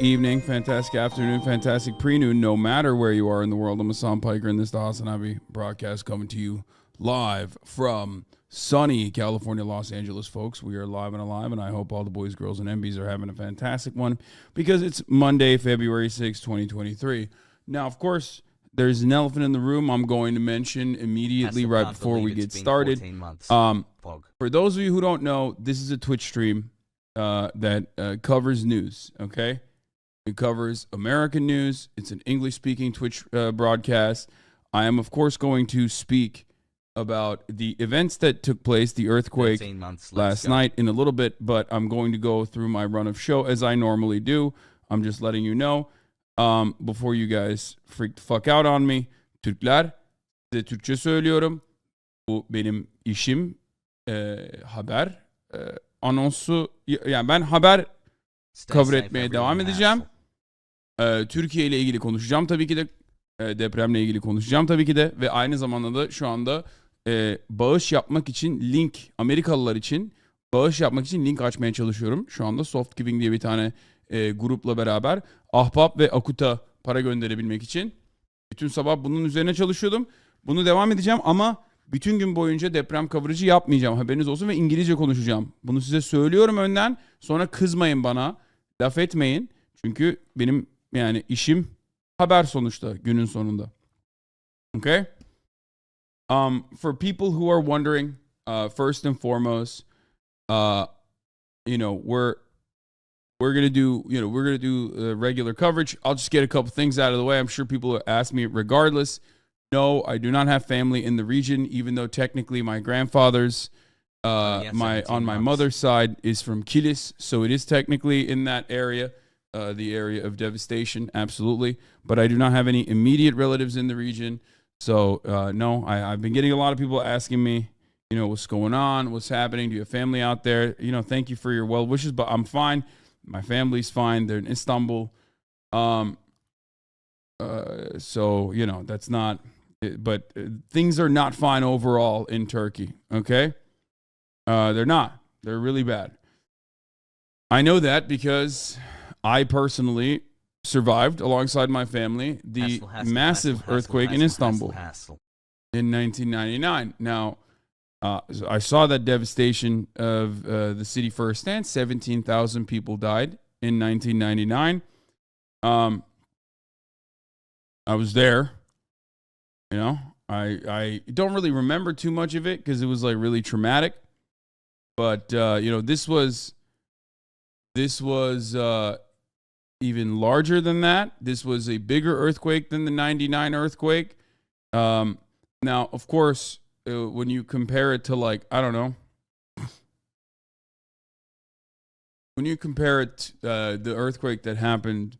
evening, fantastic afternoon, fantastic pre-noon, no matter where you are in the world. I'm Hasan Piker, and this is the HasanAbi broadcast coming to you live from sunny California, Los Angeles, folks. We are live and alive, and I hope all the boys, girls, and MBs are having a fantastic one because it's Monday, February 6, 2023. Now, of course, there's an elephant in the room I'm going to mention immediately right before we get started. For those of you who don't know, this is a Twitch stream that covers news, okay? It covers American news. It's an English-speaking Twitch broadcast. I am, of course, going to speak about the events that took place, the earthquake last night in a little bit, but I'm going to go through my run of show as I normally do. I'm just letting you know before you guys freak the fuck out on me. Türkler, size Türkçe söylüyorum. Bu benim işim, haber anonsu, yani ben haber cover etmeye devam edeceğim. Türkiye ile ilgili konuşacağım tabii ki de. Depremle ilgili konuşacağım tabii ki de. Ve aynı zamanda da şu anda bağış yapmak için link, Amerikalılar için bağış yapmak için link açmaya çalışıyorum. Şu anda Soft Giving diye bir tane grupla beraber Ahbap ve Akut'a para gönderebilmek için. Bütün sabah bunun üzerine çalışıyordum. Bunu devam edeceğim ama bütün gün boyunca deprem coverage'ı yapmayacağım. Haberiniz olsun ve İngilizce konuşacağım. Bunu size söylüyorum önden. Sonra kızmayın bana. Laf etmeyin. Çünkü benim yani işim haber sonuçta günün sonunda. Okay? For people who are wondering, first and foremost, you know, we're gonna do regular coverage. I'll just get a couple things out of the way. I'm sure people will ask me regardless. No, I do not have family in the region, even though technically my grandfather's on my mother's side is from Kilis, so it is technically in that area, the area of devastation, absolutely. But I do not have any immediate relatives in the region, so no, I've been getting a lot of people asking me, you know, what's going on, what's happening, do you have family out there? You know, thank you for your well wishes, but I'm fine. My family's fine. They're in Istanbul. So, you know, that's not... But things are not fine overall in Turkey, okay? They're not. They're really bad. I know that because I personally survived, alongside my family, the massive earthquake in Istanbul in 1999. Now, I saw that devastation of the city firsthand. 17,000 people died in 1999. I was there. You know, I don't really remember too much of it because it was like really traumatic. But you know, this was even larger than that. This was a bigger earthquake than the 99 earthquake. Now, of course, when you compare it to, like, I don't know, when you compare it the earthquake that happened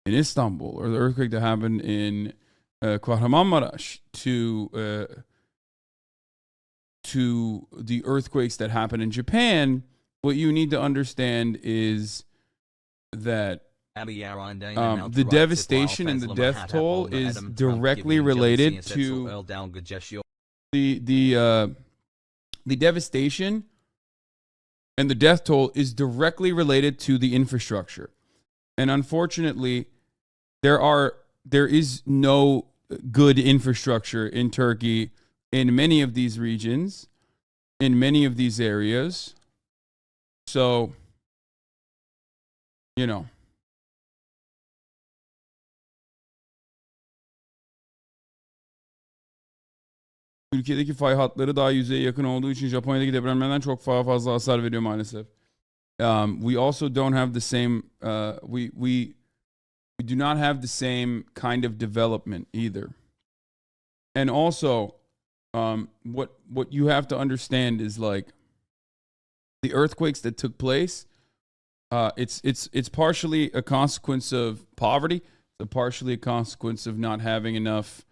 in Istanbul or the earthquake that happened in Kahramanmaraş to the earthquakes that happen in Japan, what you need to understand is that the devastation and the death toll is directly related to the devastation and the death toll is directly related to the infrastructure. And unfortunately, there is no good infrastructure in Turkey in many of these regions, in many of these areas. So, you know. Türkiye'deki fay hatları daha yüzeye yakın olduğu için Japonya'daki depremlerden çok fazla hasar veriyor maalesef. We also don't have the same we do not have the same kind of development either. And also, what you have to understand is, like, the earthquakes that took place, it's partially a consequence of poverty. It's partially a consequence of not having enough,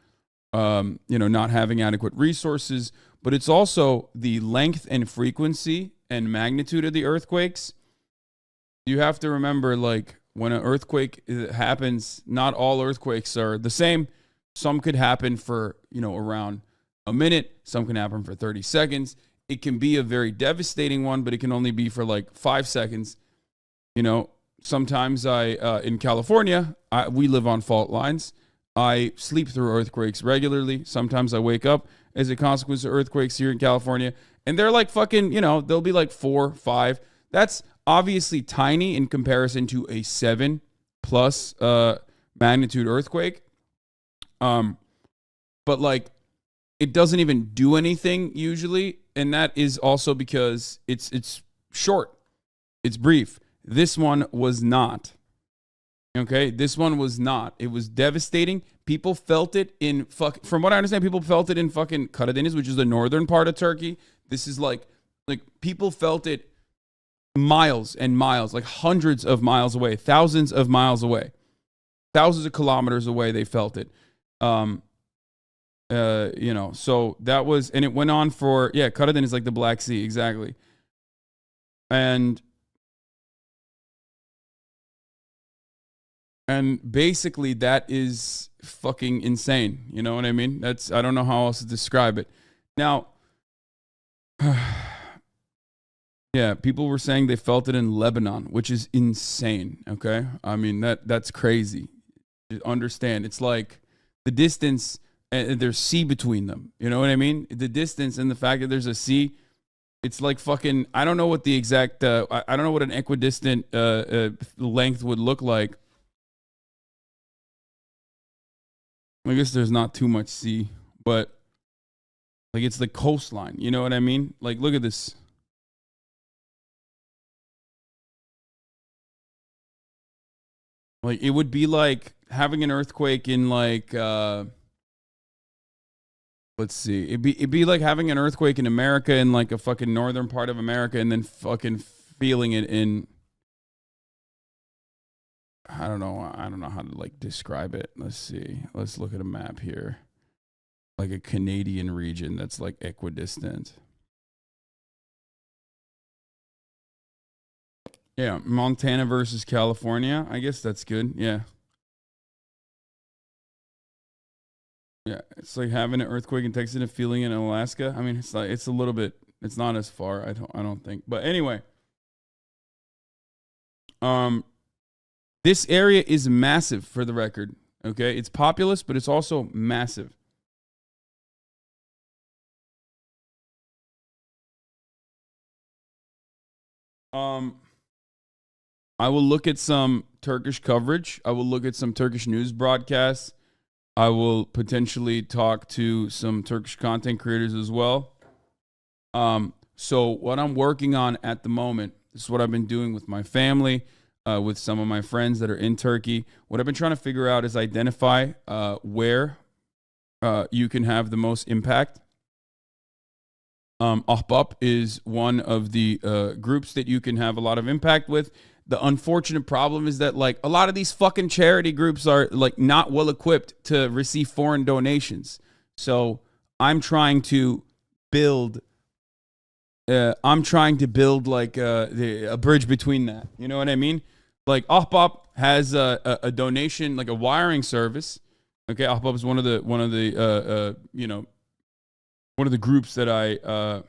not having adequate resources. But it's also the length and frequency and magnitude of the earthquakes. You have to remember, like, when an earthquake happens, not all earthquakes are the same. Some could happen for, around a minute. Some can happen for 30 seconds. It can be a very devastating one, but it can only be for like 5 seconds. sometimes in California, we live on fault lines. I sleep through earthquakes regularly. Sometimes I wake up as a consequence of earthquakes here in California, and they're like fucking, they'll be like 4, 5. That's obviously tiny in comparison to a 7 plus magnitude earthquake. But like, it doesn't even do anything usually, and that is also because it's short, it's brief. This one was not. Okay, this one was not. It was devastating. People felt it in from what I understand, people felt it in fucking Karadeniz, which is the northern part of Turkey. This is like people felt it miles and miles, like hundreds of miles away, thousands of miles away, thousands of kilometers away. They felt it. So that was, and it went on for, Karadeniz is like the Black Sea, exactly. And basically that is fucking insane. You know what I mean? I don't know how else to describe it. Now, yeah, people were saying they felt it in Lebanon, which is insane. Okay. I mean, that's crazy. You understand. It's like the distance and there's sea between them. You know what I mean? The distance and the fact that there's a sea, it's like fucking, I don't know what the exact, I don't know what an equidistant length would look like. I guess there's not too much sea, but like it's the coastline. You know what I mean? Like, look at this. Like, it would be like having an earthquake in like, let's see. It'd be like having an earthquake in America, in like a fucking northern part of America, and then fucking feeling it in, I don't know how to like describe it. Let's see. Let's look at a map here. Like a Canadian region that's like equidistant. Yeah, Montana versus California. I guess that's good. Yeah. Yeah, it's like having an earthquake in Texas and feeling it in Alaska. I mean, it's like it's a little bit. It's not as far. I don't think. But anyway, this area is massive, for the record. Okay, it's populous, but it's also massive. I will look at some Turkish coverage. I will look at some Turkish news broadcasts. I will potentially talk to some Turkish content creators as well. So what I'm working on at the moment, this is what I've been doing with my family, with some of my friends that are in Turkey. What I've been trying to figure out is identify where you can have the most impact. Ahbap is one of the groups that you can have a lot of impact with. The unfortunate problem is that like a lot of these fucking charity groups are like not well equipped to receive foreign donations. So I'm trying to build like a bridge between that. You know what I mean? Like Ahbap has a donation, like a wiring service. Okay, Ahbap is one of the one of the groups that I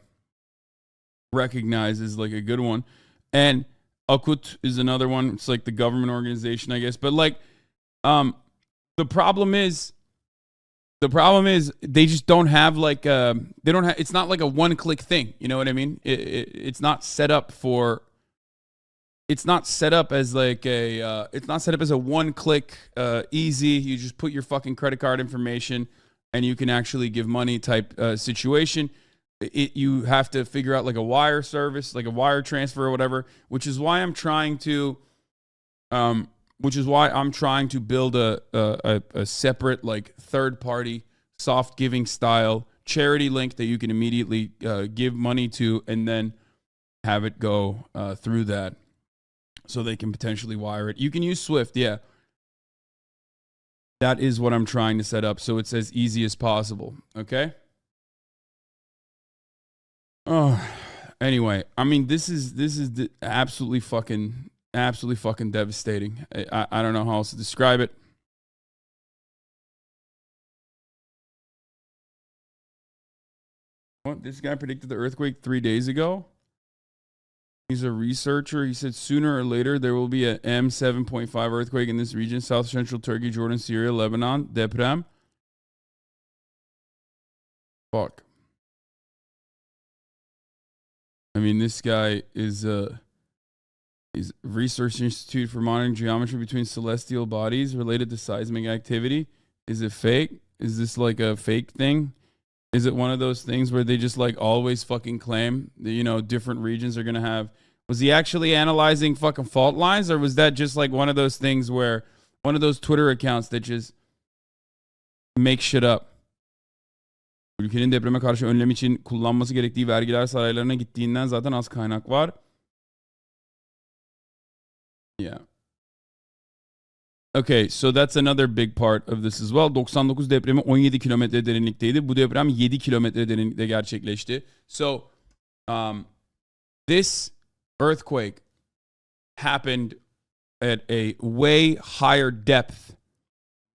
recognize as like a good one, and Akut is another one. It's like the government organization, I guess. But like, the problem is they just don't have like they don't have. It's not like a one-click thing. You know what I mean? It's not set up for. It's not set up as like a. It's not set up as a one-click easy. You just put your fucking credit card information, and you can actually give money type situation. You have to figure out like a wire service, like a wire transfer or whatever, which is why I'm trying to build a separate like third party soft giving style charity link that you can immediately give money to, and then have it go through that, so they can potentially wire it. You can use Swift, yeah. That is what I'm trying to set up, so it's as easy as possible. Okay. Oh, anyway, I mean, this is absolutely fucking devastating. I don't know how else to describe it. What, this guy predicted the earthquake 3 days ago? He's a researcher. He said sooner or later there will be a M7.5 earthquake in this region, South Central Turkey, Jordan, Syria, Lebanon. Deprem. Fuck. I mean, this guy is he's Research Institute for Monitoring Geometry Between Celestial Bodies Related to Seismic Activity. Is it fake? Is this like a fake thing? Is it one of those things where they just like always fucking claim that, you know, different regions are going to have... Was he actually analyzing fucking fault lines, or was that just like one of those things where one of those Twitter accounts that just make shit up? Ülkenin depreme karşı önlem için kullanması gerektiği vergiler saraylarına gittiğinden zaten az kaynak var. Yeah. Okay, so that's another big part of this as well. 99 depremi 17 kilometre derinlikteydi. Bu deprem 7 kilometre derinlikte gerçekleşti. So, this earthquake happened at a way higher depth,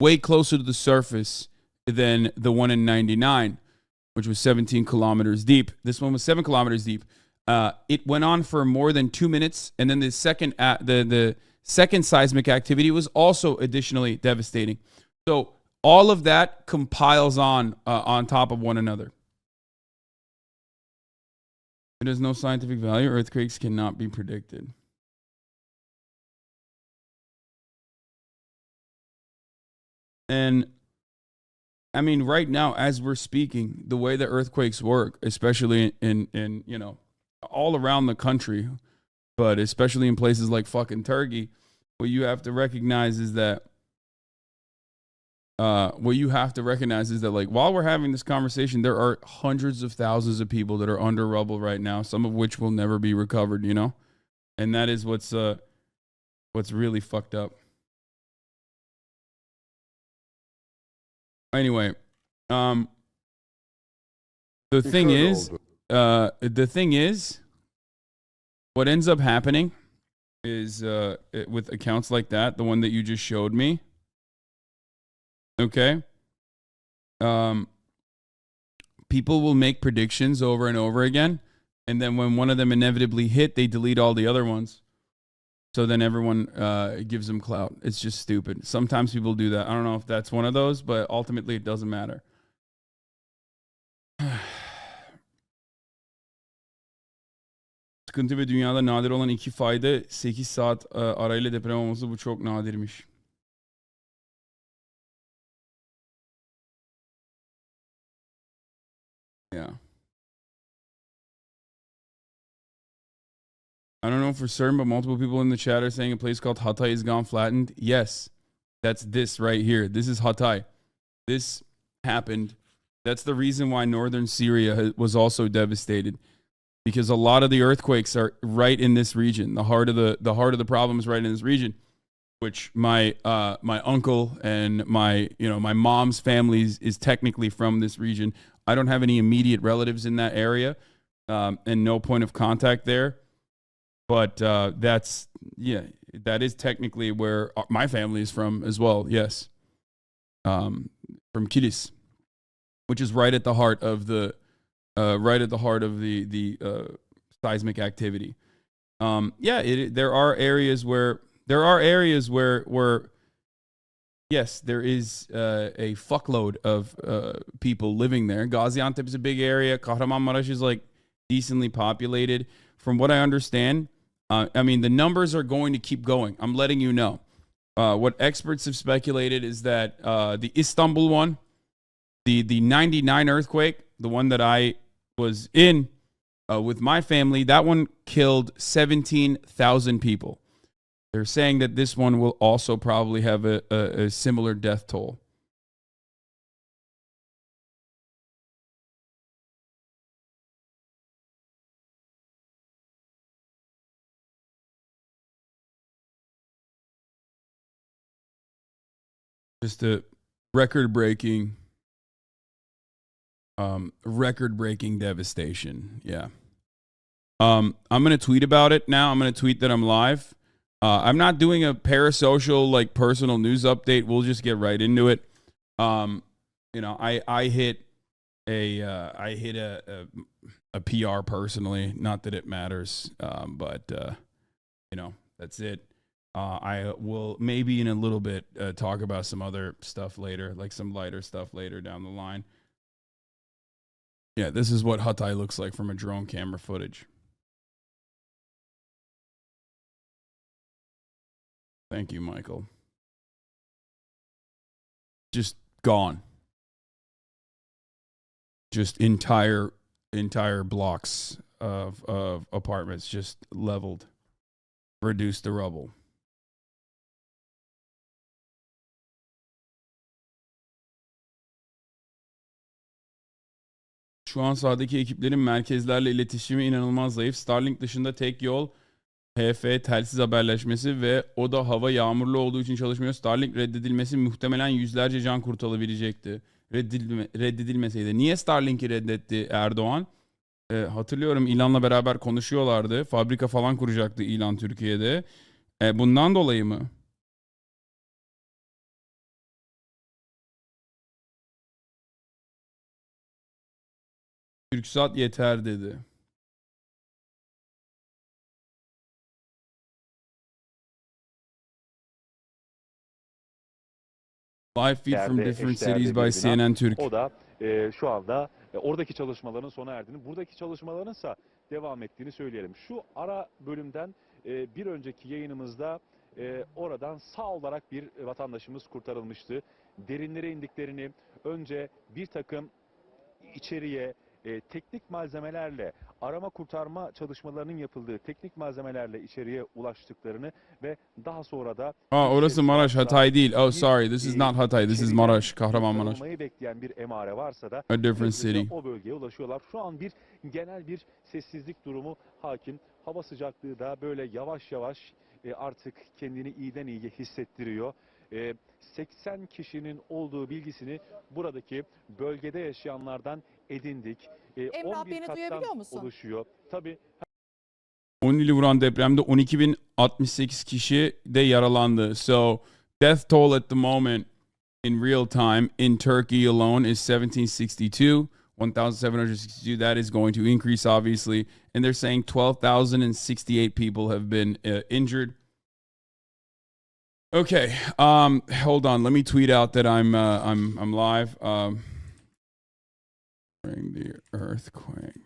way closer to the surface than the one in 99, which was 17 kilometers deep. This one was 7 kilometers deep. It went on for more than 2 minutes, and then the second seismic activity was also additionally devastating. So all of that compiles on top of one another. It has no scientific value. Earthquakes cannot be predicted. And I mean, right now, as we're speaking, the way that earthquakes work, especially in you know, all around the country, but especially in places like fucking Turkey, what you have to recognize is that like, while we're having this conversation, there are hundreds of thousands of people that are under rubble right now, some of which will never be recovered, you know? And that is what's really fucked up. Anyway, the thing is, what ends up happening is with accounts like that, the one that you just showed me, okay, people will make predictions over and over again, and then when one of them inevitably hit, they delete all the other ones. So then everyone gives them clout. It's just stupid. Sometimes people do that. I don't know if that's one of those, but ultimately it doesn't matter. Sıkıntı ve dünyada nadir olan iki fayda 8 saat arayla deprem olması, bu çok nadirmiş. Yeah. I don't know for certain, but multiple people in the chat are saying a place called Hatay is gone flattened. Yes, that's this right here. This is Hatay. This happened. That's the reason why northern Syria was also devastated, because a lot of the earthquakes are right in this region. The heart of the problem is right in this region, which my uncle and my mom's family is technically from this region. I don't have any immediate relatives in that area, and no point of contact there. But that is technically where my family is from as well. Yes, from Kilis, which is right at the heart of the seismic activity. There are areas where yes, there is a fuckload of people living there. Gaziantep is a big area. Kahramanmaraş is like decently populated. From what I understand, I mean, the numbers are going to keep going. I'm letting you know. What experts have speculated is that the Istanbul one, the 99 earthquake, the one that I was in with my family, that one killed 17,000 people. They're saying that this one will also probably have a similar death toll. Just a record-breaking devastation. Yeah. I'm going to tweet about it now. I'm going to tweet that I'm live. I'm not doing a parasocial, like, personal news update. We'll just get right into it. I hit a a PR personally. Not that it matters, but that's it. I will maybe in a little bit talk about some other stuff later, like some lighter stuff later down the line. Yeah, this is what Hatay looks like from a drone camera footage. Thank you, Michael. Just gone. Just entire blocks of apartments just leveled. Reduced to rubble. Şu an sahadaki ekiplerin merkezlerle iletişimi inanılmaz zayıf. Starlink dışında tek yol HF telsiz haberleşmesi ve o da hava yağmurlu olduğu için çalışmıyor. Starlink reddedilmesi muhtemelen yüzlerce can kurtarabilecekti. Reddedilmeseydi. Niye Starlink'i reddetti Erdoğan? Hatırlıyorum, İlan'la beraber konuşuyorlardı. Fabrika falan kuracaktı İlan Türkiye'de. Bundan dolayı mı? TürkSat yeter dedi. Live feed from different cities by CNN Türk. O da şu anda oradaki çalışmaların sona erdiğini, buradaki çalışmaların ise devam ettiğini söyleyelim. Şu ara bölümden bir önceki yayınımızda oradan sağ olarak bir vatandaşımız kurtarılmıştı. Derinlere indiklerini, önce bir takım içeriye teknik malzemelerle arama kurtarma çalışmalarının yapıldığı teknik malzemelerle içeriye ulaştıklarını ve daha sonra da orası Maraş, Hatay değil. Oh sorry, this is not Hatay, this is Maraş, Kahramanmaraş. Bekleyen bir emare varsa da a different city. O bölgeye ulaşıyorlar. Şu an genel bir sessizlik durumu hakim. Hava sıcaklığı da böyle yavaş yavaş artık kendini iyiden iyiye hissettiriyor. 80 kişinin olduğu bilgisini buradaki bölgede yaşayanlardan edindik. Emrah, beni duyabiliyor musun? Oluşuyor. Tabii 10 ili vuran depremde 12.068 kişi de yaralandı. So death toll at the moment in real time in Turkey alone is 1762. 1,762. That is going to increase, obviously. And they're saying 12,068 people have been injured. Okay, hold on. Let me tweet out that I'm live. During the earthquake.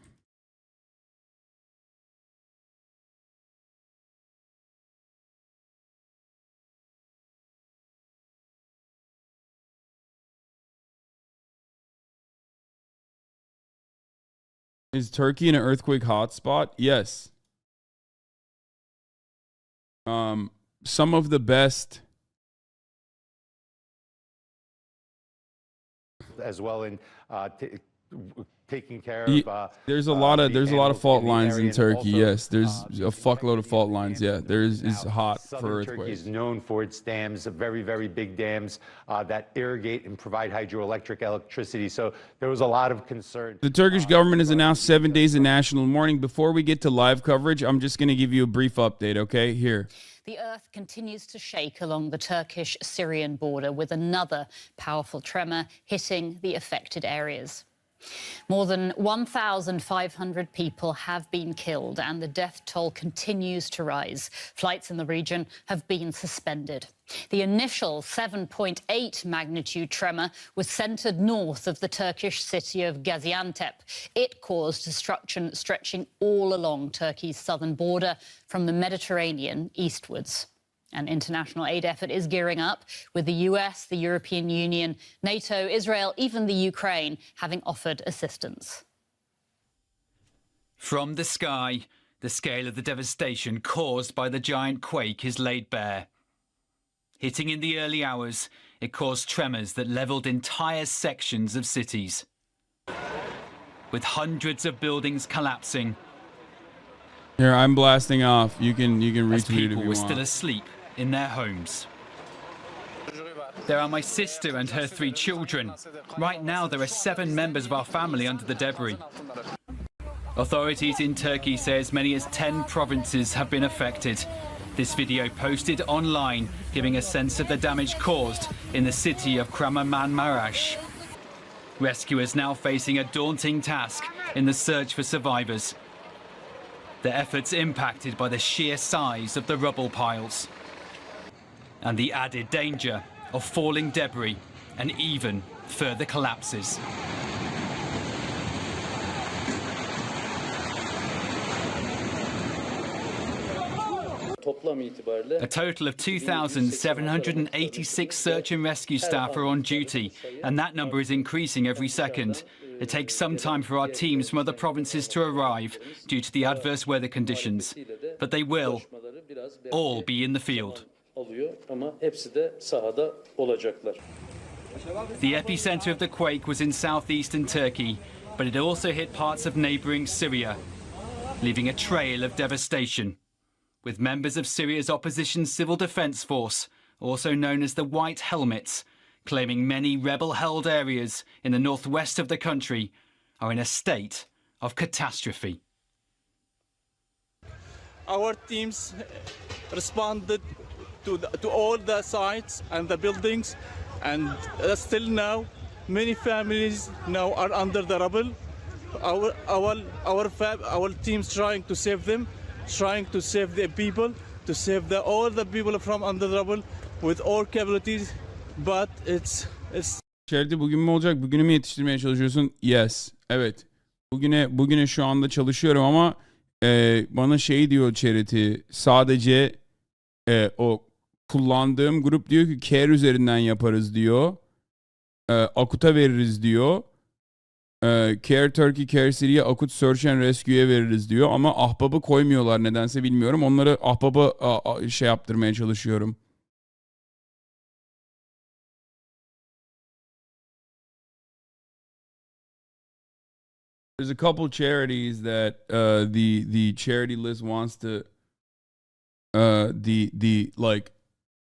Is Turkey in an earthquake hotspot? Yes. Some of the best, as well in taking care of. There's a lot of fault lines in Turkey. Yes, there's a fuckload of fault lines. Yeah, there's is hot for earthquakes. Turkey is known for its dams, very, very big dams that irrigate and provide hydroelectric electricity. So there was a lot of concern. The Turkish government has announced 7 days of national mourning. Before we get to live coverage, I'm just going to give you a brief update. Okay, here. The earth continues to shake along the Turkish-Syrian border, with another powerful tremor hitting the affected areas. More than 1,500 people have been killed and the death toll continues to rise. Flights in the region have been suspended. The initial 7.8 magnitude tremor was centered north of the Turkish city of Gaziantep. It caused destruction stretching all along Turkey's southern border from the Mediterranean eastwards. An international aid effort is gearing up, with the US, the European Union, NATO, Israel, even the Ukraine having offered assistance. From the sky, the scale of the devastation caused by the giant quake is laid bare. Hitting in the early hours, it caused tremors that leveled entire sections of cities, with hundreds of buildings collapsing. Here, I'm blasting off. You can retweet as it if people you were want. still asleep in their homes. There are my sister and her 3 children. Right now, there are 7 members of our family under the debris. Authorities in Turkey say as many as 10 provinces have been affected. This video posted online, giving a sense of the damage caused in the city of Kahramanmaraş. Rescuers now facing a daunting task in the search for survivors. Their efforts impacted by the sheer size of the rubble piles and the added danger of falling debris and even further collapses. A total of 2,786 search and rescue staff are on duty, and that number is increasing every second. It takes some time for our teams from other provinces to arrive due to the adverse weather conditions, but they will all be in the field. The epicenter of the quake was in southeastern Turkey, but it also hit parts of neighboring Syria, leaving a trail of devastation, with members of Syria's opposition civil defense force, also known as the White Helmets, claiming many rebel-held areas in the northwest of the country are in a state of catastrophe. Our teams responded to all the sites and the buildings, and still now many families now are under the rubble. Our teams trying to save them, trying to save the people, to save all the people from under the rubble with all capabilities, but it's. Charity bugün mü olacak? Bugünü mü yetiştirmeye çalışıyorsun? Yes. Evet. Bugüne şu anda çalışıyorum ama bana şey diyor Charity. Sadece o kullandığım grup diyor ki Care üzerinden yaparız diyor. Akut'a veririz diyor. Care Turkey, Care Syria, Akut Search and Rescue'ye veririz diyor. Ama Ahbap'ı koymuyorlar nedense bilmiyorum. Onları Ahbap'a şey yaptırmaya çalışıyorum. There's a couple charities that the charity list wants to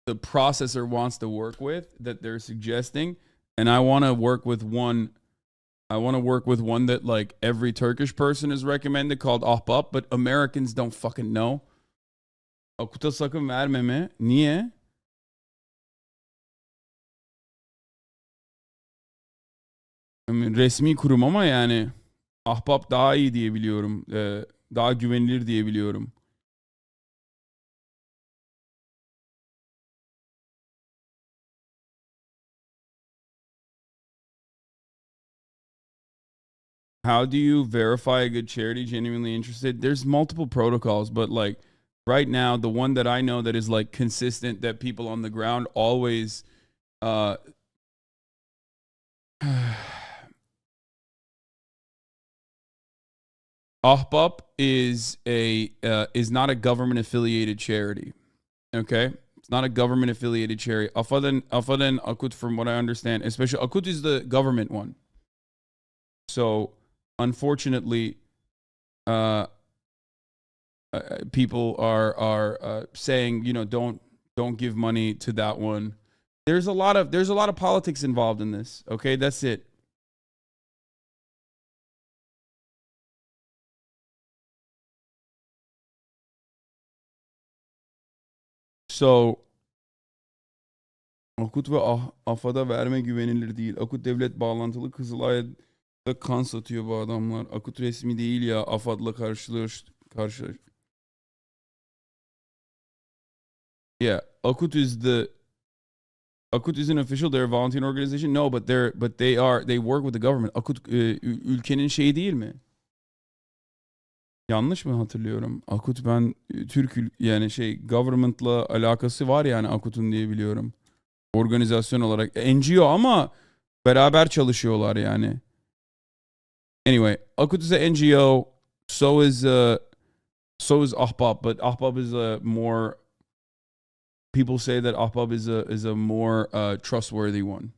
the processor wants to work with that they're suggesting, and I want to work with one. I want to work with one that like every Turkish person is recommended called Ahbap, but Americans don't fucking know. Akut'a sakın vermeme. Niye? Resmi kurum ama yani Ahbap daha iyi diye biliyorum. Daha güvenilir diye biliyorum. How do you verify a good charity genuinely interested? There's multiple protocols, but like right now, the one that I know that is like consistent, that people on the ground always Ahbap is not a government affiliated charity. Okay? It's not a government affiliated charity. Afadan Akut, from what I understand, especially Akut is the government one. So unfortunately, people are saying, you know, don't give money to that one. There's a lot of politics involved in this. Okay, that's it. So Akut ve AFAD'a verme güvenilir değil. Akut devlet bağlantılı, Kızılay'da kan satıyor bu adamlar. Akut resmi değil ya, AFAD'la karşı. Yeah, Akut is an official, they're a volunteer organization. No, but they work with the government. Akut ülkenin şeyi değil mi? Yanlış mı hatırlıyorum? Akut ben yani government'la alakası var yani Akut'un diye biliyorum. Organizasyon olarak NGO ama beraber çalışıyorlar yani. Anyway, Akut is a NGO, so is Ahbap, but Ahbap is a more, people say that Ahbap is a more trustworthy one.